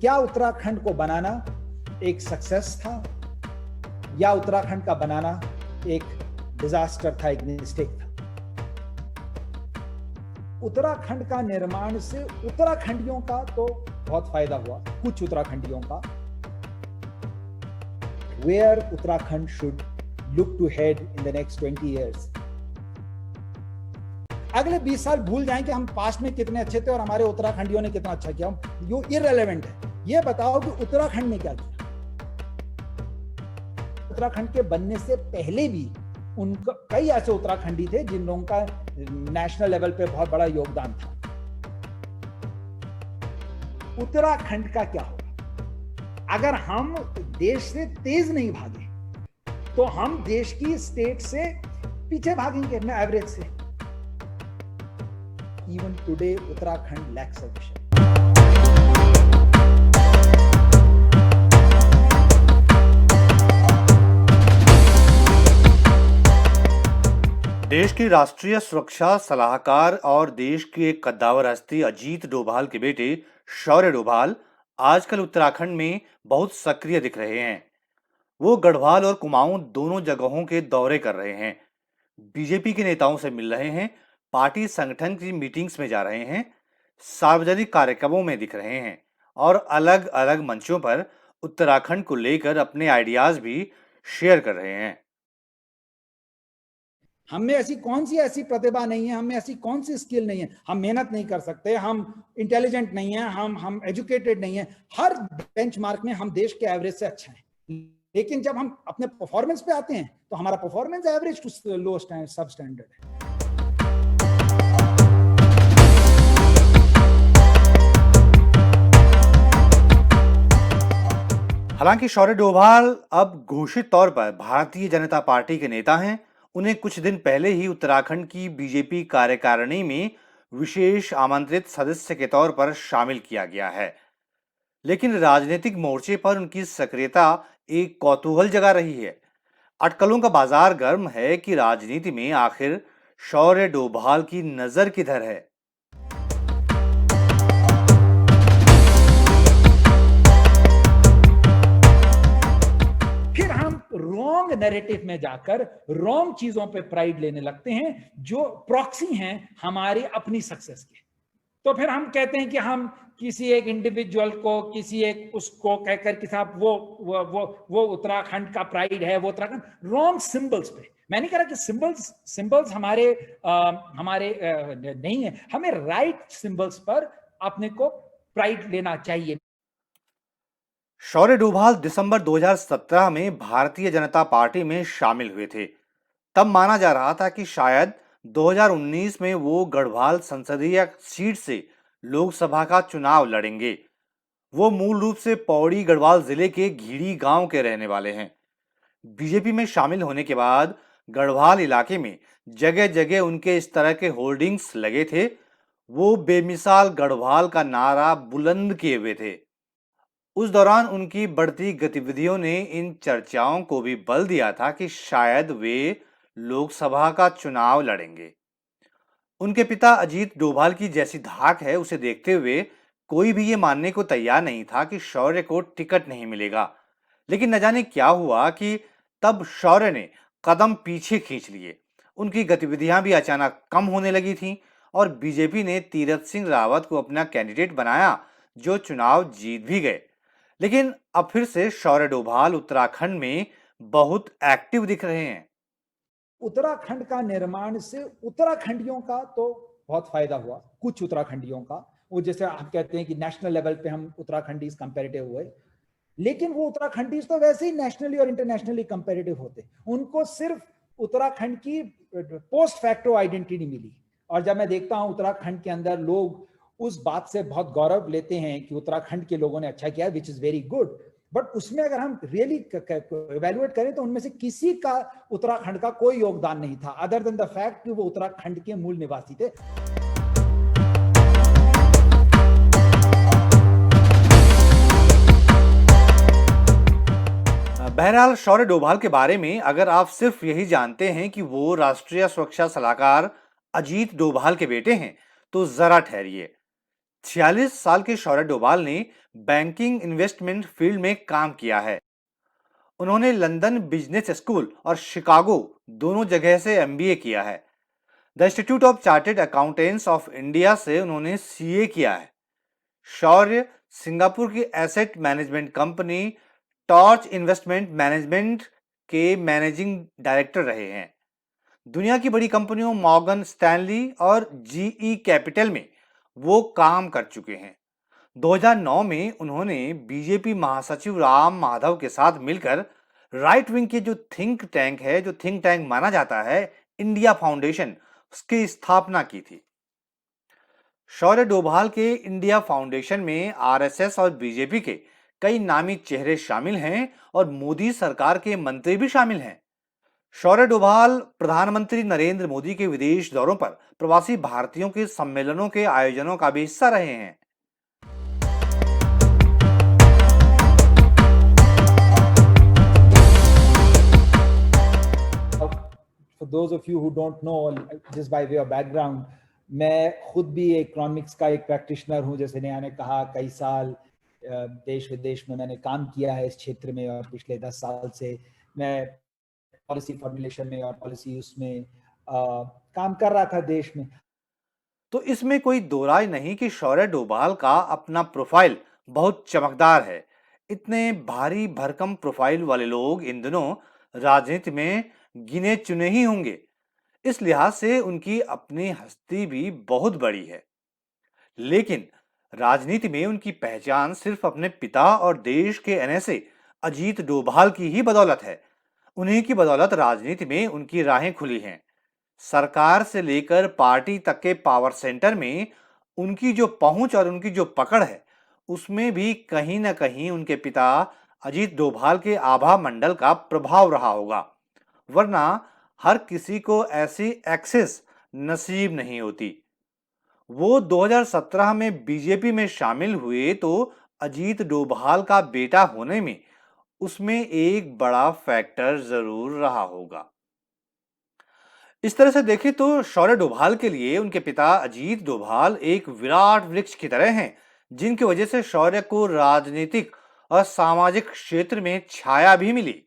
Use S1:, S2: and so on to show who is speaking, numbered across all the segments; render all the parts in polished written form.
S1: क्या उत्तराखंड को बनाना एक सक्सेस था या उत्तराखंड का बनाना एक डिजास्टर था, एक मिस्टेक था। उत्तराखंड का निर्माण से उत्तराखंडियों का तो बहुत फायदा हुआ, कुछ उत्तराखंडियों का। Where Uttarakhand should look to head in the next 20 years। अगले 20 साल भूल जाएं कि हम पास्ट में कितने अच्छे थे और हमारे उत्तराखंडियों ने कितना अच्छा किया, यो इररिलेवेंट है। ये बताओ कि उत्तराखंड ने क्या किया। उत्तराखंड के बनने से पहले भी उनका कई ऐसे उत्तराखंडी थे जिन लोगों का नेशनल लेवल पे बहुत बड़ा योगदान था। उत्तराखंड का क्या होगा अगर हम देश से तेज नहीं भागे, तो हम देश की स्टेट से पीछे भागेंगे एवरेज से। Even today Uttarakhand lakhs a vision.
S2: देश की राष्ट्रीय सुरक्षा सलाहकार और देश की एक कद्दावर हस्ती अजीत डोभाल के बेटे शौर्य डोभाल आजकल उत्तराखंड में बहुत सक्रिय दिख रहे हैं। वो गढ़वाल और कुमाऊं दोनों जगहों के दौरे कर रहे हैं, बीजेपी के नेताओं से मिल रहे हैं, पार्टी संगठन की मीटिंग्स में जा रहे हैं, सार्वजनिक कार्यक्रमों में दिख रहे हैं और अलग अलग मंचों पर उत्तराखंड को लेकर अपने आइडियाज भी शेयर कर रहे हैं।
S1: हम में ऐसी कौन सी ऐसी प्रतिभा नहीं है, हम में ऐसी कौन सी स्किल नहीं है, हम मेहनत नहीं कर सकते, हम इंटेलिजेंट नहीं है, हम एजुकेटेड नहीं है। हर बेंचमार्क में हम देश के एवरेज से अच्छा है, लेकिन जब हम अपने परफॉर्मेंस पे आते हैं तो हमारा परफॉर्मेंस एवरेज टू लो सब स्टैंडर्ड है।
S2: हालांकि शौर्य डोभाल अब घोषित तौर पर भारतीय जनता पार्टी के नेता हैं। उन्हें कुछ दिन पहले ही उत्तराखंड की बीजेपी कार्यकारिणी में विशेष आमंत्रित सदस्य के तौर पर शामिल किया गया है, लेकिन राजनीतिक मोर्चे पर उनकी सक्रियता एक कौतूहल जगा रही है। अटकलों का बाजार गर्म है कि राजनीति में आखिर शौर्य डोभाल की नजर किधर है।
S1: रॉन्ग नैरेटिव में जाकर रॉन्ग चीजों पे प्राइड लेने लगते हैं जो प्रॉक्सी हैं हमारी अपनी सक्सेस के। तो फिर हम कहते हैं कि हम किसी एक इंडिविजुअल को, किसी एक उसको कहकर कि साहब वो उत्तराखंड का प्राइड है, वो उत्तराखंड। रॉन्ग सिंबल्स पे। मैं नहीं कह रहा कि सिंबल्स हमारे नहीं है, हमें राइट सिंबल्स पर अपने को प्राइड लेना चाहिए।
S2: शौर्य डोभाल दिसंबर 2017 में भारतीय जनता पार्टी में शामिल हुए थे। तब माना जा रहा था कि शायद 2019 में वो गढ़वाल संसदीय सीट से लोकसभा का चुनाव लड़ेंगे। वो मूल रूप से पौड़ी गढ़वाल जिले के घीड़ी गांव के रहने वाले हैं। बीजेपी में शामिल होने के बाद गढ़वाल इलाके में जगह जगह उनके इस तरह के होर्डिंग्स लगे थे। वो बेमिसाल गढ़वाल का नारा बुलंद किए हुए थे। उस दौरान उनकी बढ़ती गतिविधियों ने इन चर्चाओं को भी बल दिया था कि शायद वे लोकसभा का चुनाव लड़ेंगे। उनके पिता अजीत डोभाल की जैसी धाक है, उसे देखते हुए कोई भी ये मानने को तैयार नहीं था कि शौर्य को टिकट नहीं मिलेगा। लेकिन न जाने क्या हुआ कि तब शौर्य ने कदम पीछे खींच लिए। उनकी गतिविधियां भी अचानक कम होने लगी थीं और बीजेपी ने तीरथ सिंह रावत को अपना कैंडिडेट बनाया, जो चुनाव जीत भी गए। लेकिन अब फिर से शौर्य डोभाल उत्तराखंड में बहुत एक्टिव दिख रहे हैं।
S1: उत्तराखंड का निर्माण से उत्तराखंडियों का तो बहुत फायदा हुआ, कुछ उत्तराखंडियों का। वो जैसे हम कहते हैं कि नेशनल लेवल पे हम उत्तराखंडीज कंपैरेटिव हुए, लेकिन वो उत्तराखंडीज तो वैसे ही नेशनली और इंटरनेशनली कंपैरेटिव होते। उनको सिर्फ उत्तराखंड की पोस्ट फैक्टो आइडेंटिटी मिली। और जब मैं देखता हूं उत्तराखंड के अंदर लोग उस बात से बहुत गौरव लेते हैं कि उत्तराखंड के लोगों ने अच्छा किया, which is very good. But उसमें अगर हम रियली इवैल्यूएट करें तो उनमें से किसी का उत्तराखंड का कोई योगदान नहीं था, अदर देन द फैक्ट कि वो उत्तराखंड के मूल निवासी थे।
S2: बहरहाल शौर्य डोभाल के बारे में अगर आप सिर्फ यही जानते हैं कि वो राष्ट्रीय सुरक्षा सलाहकार अजीत डोभाल के बेटे हैं, तो जरा ठहरिए। 46 साल के शौर्य डोभाल ने बैंकिंग इन्वेस्टमेंट फील्ड में काम किया है। उन्होंने लंदन बिजनेस स्कूल और शिकागो दोनों जगह से एमबीए किया है। The institute of chartered accountants of India से उन्होंने सीए किया है। शौर्य सिंगापुर की asset management company torch investment management के मैनेजिंग डायरेक्टर रहे हैं। दुनिया की बड़ी कंपनियों मॉर्गन स्टैनली और जीई कैपिटल में वो काम कर चुके हैं। 2009 में उन्होंने बीजेपी महासचिव राम माधव के साथ मिलकर राइट विंग के जो थिंक टैंक माना जाता है, इंडिया फाउंडेशन, उसकी स्थापना की थी। शौर्य डोभाल के इंडिया फाउंडेशन में आरएसएस और बीजेपी के कई नामी चेहरे शामिल हैं और मोदी सरकार के मंत्री भी शामिल हैं। शौर्य डोभाल प्रधानमंत्री नरेंद्र मोदी के विदेश दौरों पर प्रवासी भारतीयों के सम्मेलनों के आयोजनों का भी हिस्सा रहे हैं।
S1: For those of you who don't know, just by way of background, मैं खुद भी इकोनॉमिक्स का एक प्रैक्टिशनर हूँ। जैसे नेहा ने कहा, कई साल देश विदेश में मैंने काम किया है इस क्षेत्र में, और पिछले 10 साल से मैं पॉलिसी फॉर्मुलेशन में और पॉलिसी उसमें काम कर रहा था देश में।
S2: तो इसमें कोई दो राय नहीं कि शौर्य डोभाल का अपना प्रोफाइल बहुत चमकदार है। इतने भारी भरकम प्रोफाइल वाले लोग इन दिनों राजनीति में गिने चुने ही होंगे। इस लिहाज से उनकी अपनी हस्ती भी बहुत बड़ी है। लेकिन राजनीति में उनकी पहचान सिर्फ अपने पिता और देश के एनएसए अजीत डोभाल की ही बदौलत है। उन्हीं की बदौलत राजनीति में उनकी राहें खुली हैं। सरकार से लेकर पार्टी तक के पावर सेंटर में उनकी जो पहुंच और उनकी जो पकड़ है, उसमें भी कहीं ना कहीं उनके पिता अजीत डोभाल के आभा मंडल का प्रभाव रहा होगा। वरना हर किसी को ऐसी एक्सेस नसीब नहीं होती। वो 2017 में बीजेपी में शामिल हुए तो अजीत डोभाल का बेटा होने में उसमें एक बड़ा फैक्टर जरूर रहा होगा। इस तरह से देखें तो शौर्य डोभाल के लिए उनके पिता अजीत डोभाल एक विराट वृक्ष की तरह हैं, जिनकी वजह से शौर्य को राजनीतिक और सामाजिक क्षेत्र में छाया भी मिली।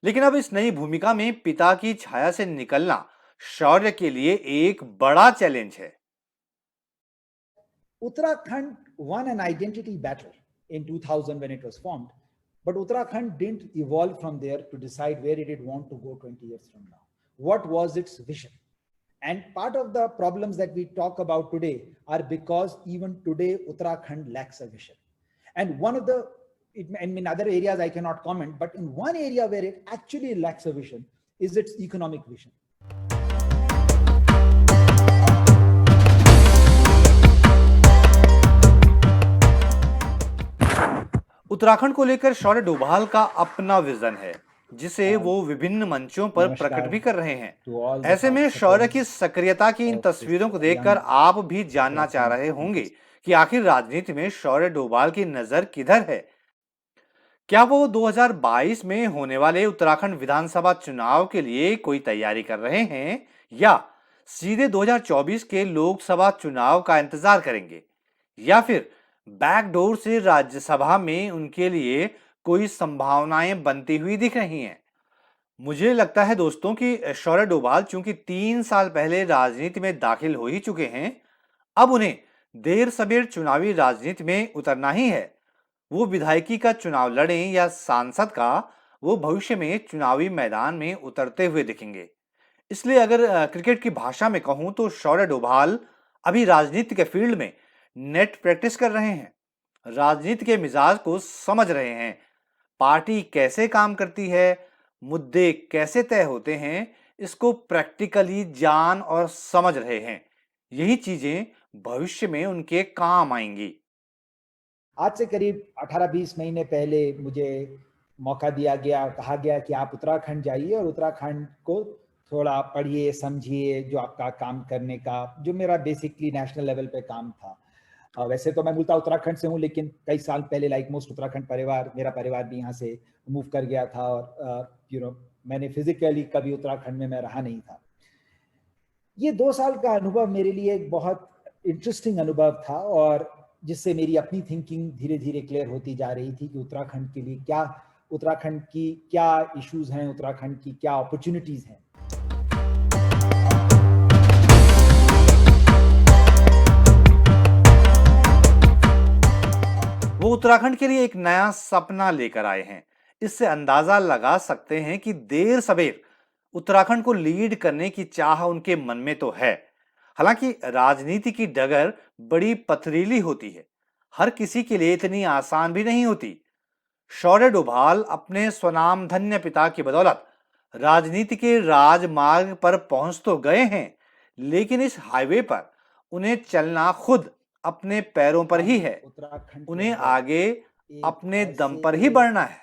S2: लेकिन अब इस नई भूमिका में पिता की छाया से निकलना शौर्य के लिए एक बड़ा चैलेंज है।
S1: Uttarakhand won an identity battle in 2000 when it was formed, but Uttarakhand didn't evolve from there to decide where it did want to go 20 years from now. What was its vision? And part of the problems that we talk about today are because even today Uttarakhand lacks a vision. And one of the, in other areas I cannot comment, but in one area where it actually lacks a vision is its economic vision.
S2: Uttarakhand को लेकर शौर्य डोभाल का अपना vision है, जिसे वो विभिन्न मंचों पर प्रकट भी कर रहे हैं। ऐसे में शौर्य की सक्रियता की इन तस्वीरों को देखकर आप भी जानना चाह रहे होंगे कि आखिर राजनीति में शौर्य डोभाल की नजर किधर है। क्या वो 2022 में होने वाले उत्तराखंड विधानसभा चुनाव के लिए कोई तैयारी कर रहे हैं, या सीधे 2024 के लोकसभा चुनाव का इंतजार करेंगे, या फिर बैकडोर से राज्यसभा में उनके लिए कोई संभावनाएं बनती हुई दिख रही हैं। मुझे लगता है दोस्तों कि शौर्य डोभाल चूंकि 3 साल पहले राजनीति में दाखिल हो ही चुके हैं, अब उन्हें देर सबेर चुनावी राजनीति में उतरना ही है। वो विधायकी का चुनाव लड़ें या सांसद का, वो भविष्य में चुनावी मैदान में उतरते हुए दिखेंगे। इसलिए अगर क्रिकेट की भाषा में कहूं तो शौर्य डोभाल अभी राजनीति के फील्ड में नेट प्रैक्टिस कर रहे हैं, राजनीति के मिजाज को समझ रहे हैं, पार्टी कैसे काम करती है, मुद्दे कैसे तय होते हैं, इसको प्रैक्टिकली जान और समझ रहे हैं। यही चीजें भविष्य में उनके काम आएंगी।
S1: आज से करीब 18-20 महीने पहले मुझे मौका दिया गया, कहा गया कि आप उत्तराखंड जाइए और उत्तराखंड को थोड़ा पढ़िए, समझिए, जो आपका काम करने का, जो मेरा बेसिकली नेशनल लेवल पे काम था। वैसे तो मैं मूलतः उत्तराखंड से हूँ, लेकिन कई साल पहले लाइक मोस्ट उत्तराखंड परिवार, मेरा परिवार भी यहाँ से मूव कर गया था, और मैंने फिजिकली कभी उत्तराखंड में मैं रहा नहीं था। ये 2 साल का अनुभव मेरे लिए एक बहुत इंटरेस्टिंग अनुभव था, और जिससे मेरी अपनी थिंकिंग धीरे धीरे क्लियर होती जा रही थी कि उत्तराखंड के लिए क्या, उत्तराखंड की क्या इश्यूज हैं, उत्तराखंड की क्या अपॉर्चुनिटीज हैं।
S2: वो उत्तराखंड के लिए एक नया सपना लेकर आए हैं। इससे अंदाजा लगा सकते हैं कि देर सबेर उत्तराखंड को लीड करने की चाह उनके मन में तो है। हालांकि राजनीति की डगर बड़ी पथरीली होती है, हर किसी के लिए इतनी आसान भी नहीं होती। शौर्य डोभाल अपने स्वनाम धन्य पिता की बदौलत राजनीति के राजमार्ग पर पहुंच तो गए हैं, लेकिन इस हाईवे पर उन्हें चलना खुद अपने पैरों पर ही है। उन्हें आगे अपने दम पर ही बढ़ना है।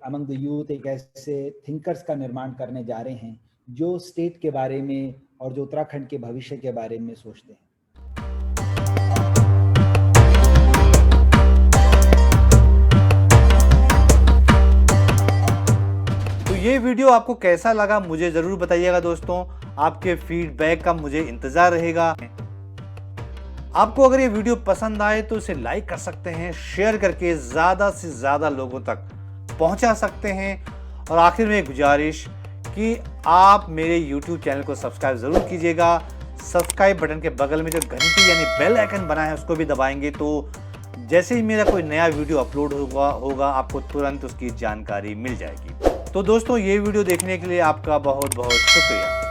S1: अमंग द यूथ एक ऐसे थिंकर्स का निर्माण करने जा रहे हैं जो स्टेट के बारे में और जो उत्तराखंड के भविष्य के बारे में सोचते हैं।
S2: तो ये वीडियो आपको कैसा लगा मुझे जरूर बताइएगा दोस्तों। आपके फीडबैक का मुझे इंतजार रहेगा। आपको अगर ये वीडियो पसंद आए तो इसे लाइक कर सकते हैं, शेयर करके ज्यादा से ज्यादा लोगों तक पहुंचा सकते हैं। और आखिर में एक गुजारिश कि आप मेरे YouTube चैनल को सब्सक्राइब जरूर कीजिएगा। सब्सक्राइब बटन के बगल में जो घंटी यानी बेल आइकन बना है उसको भी दबाएंगे तो जैसे ही मेरा कोई नया वीडियो अपलोड होगा आपको तुरंत उसकी जानकारी मिल जाएगी। तो दोस्तों ये वीडियो देखने के लिए आपका बहुत बहुत शुक्रिया।